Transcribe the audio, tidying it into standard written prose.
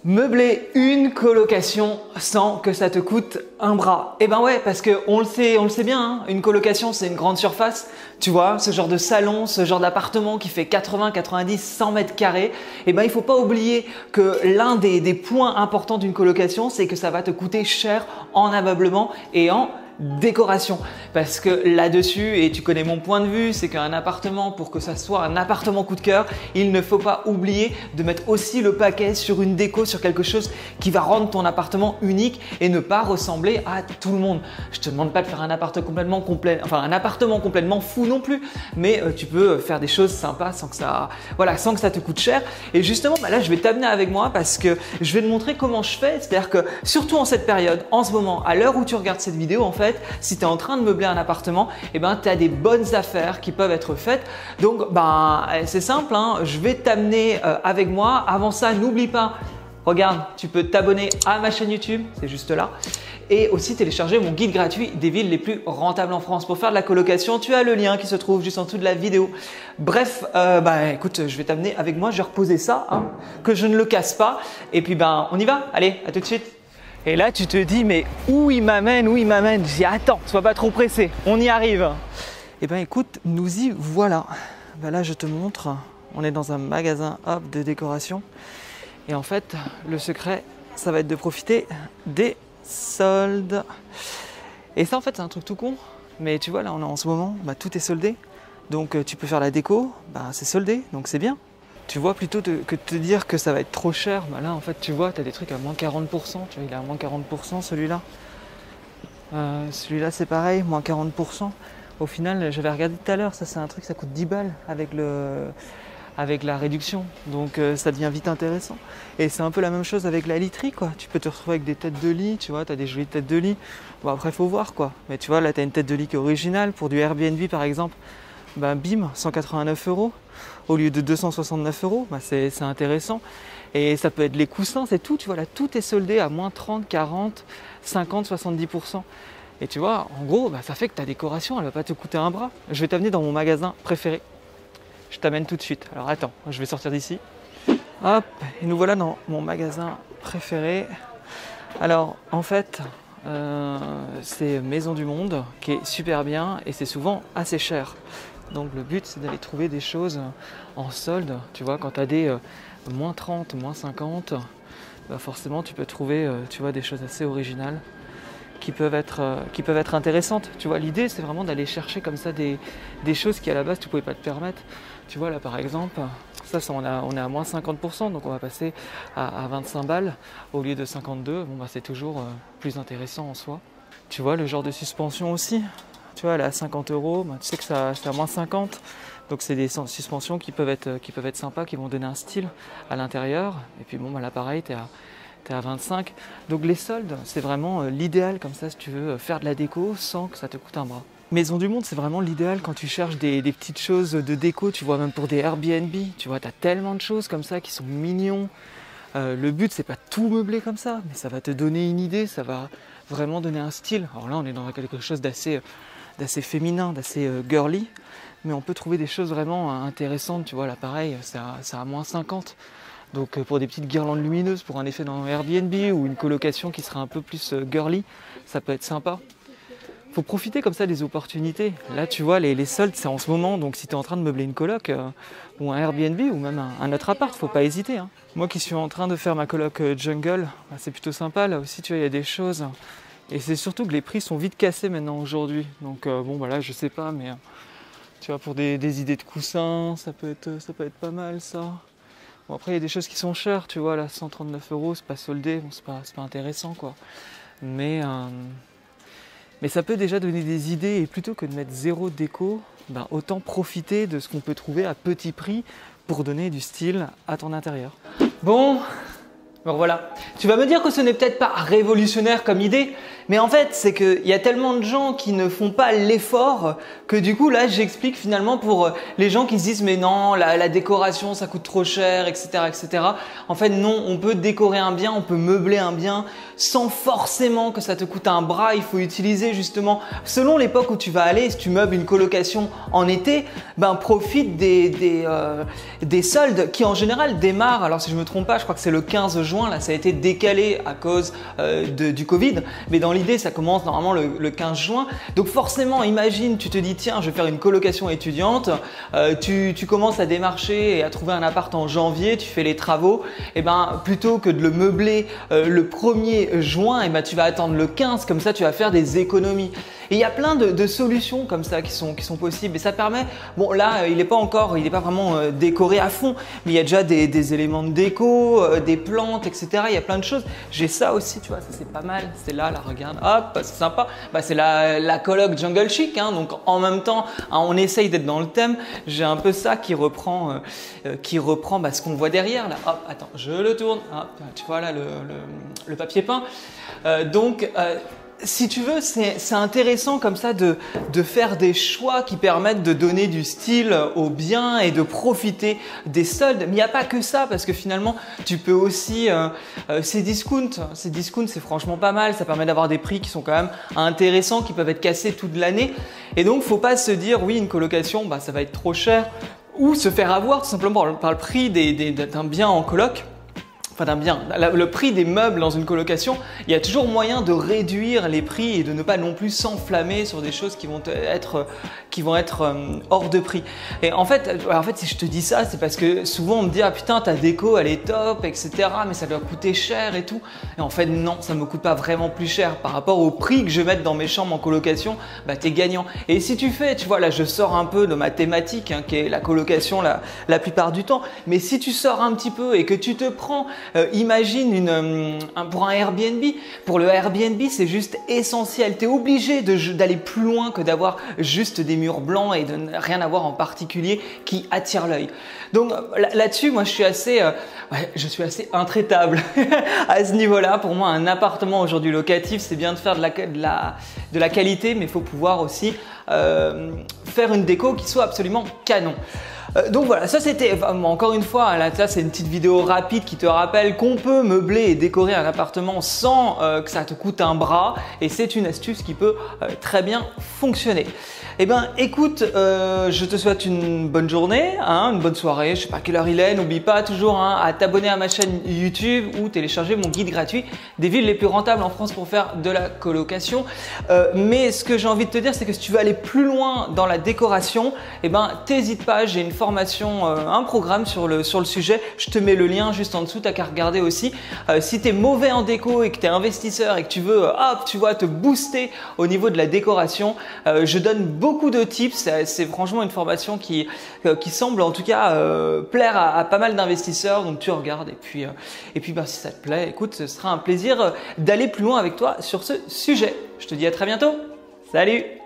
Meubler une colocation sans que ça te coûte un bras. Eh ben ouais, parce que on le sait bien, hein, une colocation c'est une grande surface. Tu vois, ce genre de salon, ce genre d'appartement qui fait 80, 90, 100 mètres carrés. Eh ben il faut pas oublier que l'un des points importants d'une colocation, c'est que ça va te coûter cher en ameublement et en décoration. Parce que là-dessus, et tu connais mon point de vue, c'est qu'un appartement, pour que ça soit un appartement coup de cœur, il ne faut pas oublier de mettre aussi le paquet sur une déco, sur quelque chose qui va rendre ton appartement unique et ne pas ressembler à tout le monde. Je te demande pas de faire un appartement complètement fou non plus, mais tu peux faire des choses sympas sans que ça te coûte cher. Et justement, là, je vais t'amener avec moi parce que je vais te montrer comment je fais. C'est-à-dire que surtout en cette période, en ce moment, à l'heure où tu regardes cette vidéo, en fait, si tu es en train de meubler un appartement, eh ben, tu as des bonnes affaires qui peuvent être faites. Donc, c'est simple, hein, je vais t'amener avec moi. Avant ça, n'oublie pas, regarde, tu peux t'abonner à ma chaîne YouTube, c'est juste là. Et aussi télécharger mon guide gratuit des villes les plus rentables en France. Pour faire de la colocation, tu as le lien qui se trouve juste en dessous de la vidéo. Bref, écoute, je vais t'amener avec moi, je vais reposer ça, hein, que je ne le casse pas. Et puis, on y va. Allez, à tout de suite. Et là, tu te dis, mais où il m'amène, J'ai attends, sois pas trop pressé, on y arrive. Eh bien, écoute, nous y voilà. Là, je te montre, on est dans un magasin de décoration. Et en fait, le secret, ça va être de profiter des soldes. Et ça, en fait, c'est un truc tout con. Mais tu vois, là, on est en ce moment, tout est soldé. Donc, tu peux faire la déco, c'est soldé, donc c'est bien. Tu vois, plutôt que de te dire que ça va être trop cher, là en fait tu vois, tu as des trucs à moins 40%, tu vois, il est à moins 40% celui-là. Celui-là c'est pareil, moins 40%. Au final, j'avais regardé tout à l'heure, ça c'est un truc, ça coûte 10 balles avec la réduction. Donc ça devient vite intéressant. Et c'est un peu la même chose avec la literie, quoi. Tu peux te retrouver avec des têtes de lit, tu vois, tu as des jolies têtes de lit. Bon après, il faut voir, quoi. Mais tu vois, là tu as une tête de lit qui est originale, pour du Airbnb par exemple. Bim, 189 € au lieu de 269 €, c'est intéressant. Et ça peut être les coussins, c'est tout, tu vois, là tout est soldé à moins 30, 40, 50, 70%. Et tu vois, en gros, ça fait que ta décoration, elle va pas te coûter un bras. Je vais t'amener dans mon magasin préféré. Je t'amène tout de suite. Alors attends, je vais sortir d'ici. Hop, et nous voilà dans mon magasin préféré. Alors, en fait, c'est Maison du Monde qui est super bien et c'est souvent assez cher. Donc le but c'est d'aller trouver des choses en solde, tu vois, quand tu as des moins 30, moins 50, forcément tu peux trouver tu vois, des choses assez originales qui peuvent être intéressantes. Tu vois, l'idée c'est vraiment d'aller chercher comme ça des choses qui à la base tu ne pouvais pas te permettre. Tu vois là par exemple, ça on est à moins 50%, donc on va passer à 25 balles au lieu de 52. C'est toujours plus intéressant en soi. Tu vois le genre de suspension aussi. Tu vois, elle est à 50 €, tu sais que c'est à moins 50, donc c'est des suspensions qui peuvent être sympas, qui vont donner un style à l'intérieur. Et puis là pareil, t'es à 25. Donc les soldes, c'est vraiment l'idéal comme ça si tu veux faire de la déco sans que ça te coûte un bras. Maison du Monde, c'est vraiment l'idéal quand tu cherches des petites choses de déco, tu vois, même pour des Airbnb, tu vois, t'as tellement de choses comme ça qui sont mignons. Le but, c'est pas tout meubler comme ça, mais ça va te donner une idée, ça va vraiment donner un style. Alors là, on est dans quelque chose d'assez féminin, d'assez girly, mais on peut trouver des choses vraiment intéressantes, tu vois, là pareil, c'est à moins 50. Donc pour des petites guirlandes lumineuses, pour un effet dans un Airbnb ou une colocation qui sera un peu plus girly, ça peut être sympa. Faut profiter comme ça des opportunités. Là tu vois, les soldes c'est en ce moment, donc si tu es en train de meubler une coloc ou un Airbnb ou même un autre appart, faut pas hésiter. Hein. Moi qui suis en train de faire ma coloc jungle, c'est plutôt sympa, là aussi tu vois, il y a des choses. Et c'est surtout que les prix sont vite cassés maintenant aujourd'hui. Donc là je sais pas, mais tu vois, pour des idées de coussins, ça peut être pas mal ça. Bon après il y a des choses qui sont chères, tu vois, là 139 €, c'est pas soldé, c'est pas intéressant quoi. Mais ça peut déjà donner des idées, et plutôt que de mettre zéro déco, autant profiter de ce qu'on peut trouver à petit prix pour donner du style à ton intérieur. Bon, voilà. Tu vas me dire que ce n'est peut-être pas révolutionnaire comme idée, Mais en fait, c'est qu'il y a tellement de gens qui ne font pas l'effort que du coup, là, j'explique finalement pour les gens qui se disent mais non, la décoration, ça coûte trop cher, etc., etc. En fait, non, on peut décorer un bien, on peut meubler un bien sans forcément que ça te coûte un bras. Il faut utiliser justement, selon l'époque où tu vas aller, si tu meubles une colocation en été, ben profite des soldes qui en général démarrent. Alors si je me trompe pas, je crois que c'est le 15 juin, là, ça a été décalé à cause du Covid. Mais dans l'idée, ça commence normalement le 15 juin. Donc forcément, imagine, tu te dis tiens, je vais faire une colocation étudiante, tu commences à démarcher et à trouver un appart en janvier, tu fais les travaux, et ben plutôt que de le meubler le 1er juin, et ben tu vas attendre le 15, comme ça tu vas faire des économies. Et il y a plein de solutions comme ça qui sont possibles et ça permet, bon là il n'est pas vraiment décoré à fond, mais il y a déjà des éléments de déco, des plantes, etc. Il y a plein de choses. J'ai ça aussi, tu vois, ça c'est pas mal. C'est là, regarde, hop, c'est sympa. Bah, c'est la coloc Jungle Chic, hein, donc en même temps, hein, on essaye d'être dans le thème. J'ai un peu ça qui reprend bah, ce qu'on voit derrière là. Hop, attends, je le tourne. Hop, tu vois là le papier peint. Si tu veux, c'est intéressant comme ça de faire des choix qui permettent de donner du style au bien et de profiter des soldes. Mais il n'y a pas que ça parce que finalement, tu peux aussi… ces discounts, c'est franchement pas mal. Ça permet d'avoir des prix qui sont quand même intéressants, qui peuvent être cassés toute l'année. Et donc, faut pas se dire, oui, une colocation, bah, ça va être trop cher. Ou se faire avoir tout simplement par le prix d'un bien en coloc. Enfin d'un bien, le prix des meubles dans une colocation, il y a toujours moyen de réduire les prix et de ne pas non plus s'enflammer sur des choses qui vont être hors de prix. Et en fait, si je te dis ça, c'est parce que souvent on me dit ah putain ta déco elle est top, etc. mais ça doit coûter cher et tout. Et en fait non, ça me coûte pas vraiment plus cher par rapport au prix que je vais mettre dans mes chambres en colocation, bah t'es gagnant. Et si tu fais, tu vois là je sors un peu de ma thématique hein, qui est la colocation la plupart du temps, mais si tu sors un petit peu et que tu te prends imagine pour un Airbnb. Pour le Airbnb, c'est juste essentiel. Tu es obligé d'aller plus loin que d'avoir juste des murs blancs et de ne rien avoir en particulier qui attire l'œil. Donc là-dessus, moi, je suis assez intraitable à ce niveau-là. Pour moi, un appartement aujourd'hui locatif, c'est bien de faire de la qualité, mais il faut pouvoir aussi faire une déco qui soit absolument canon. Donc voilà, ça c'était encore une fois, là c'est une petite vidéo rapide qui te rappelle qu'on peut meubler et décorer un appartement sans que ça te coûte un bras et c'est une astuce qui peut très bien fonctionner. Eh ben écoute, je te souhaite une bonne journée, hein, une bonne soirée, je sais pas quelle heure il est, n'oublie pas toujours hein, à t'abonner à ma chaîne YouTube ou télécharger mon guide gratuit des villes les plus rentables en France pour faire de la colocation. Mais ce que j'ai envie de te dire, c'est que si tu veux aller plus loin dans la décoration, eh ben t'hésites pas, j'ai une formation, un programme sur le sujet, je te mets le lien juste en dessous, t'as qu'à regarder aussi. Si tu es mauvais en déco et que tu es investisseur et que tu veux hop, tu vois, te booster au niveau de la décoration, je donne beaucoup de tips, c'est franchement une formation qui semble en tout cas plaire à pas mal d'investisseurs, donc tu regardes et puis bah, si ça te plaît, écoute, ce sera un plaisir d'aller plus loin avec toi sur ce sujet. Je te dis à très bientôt, salut!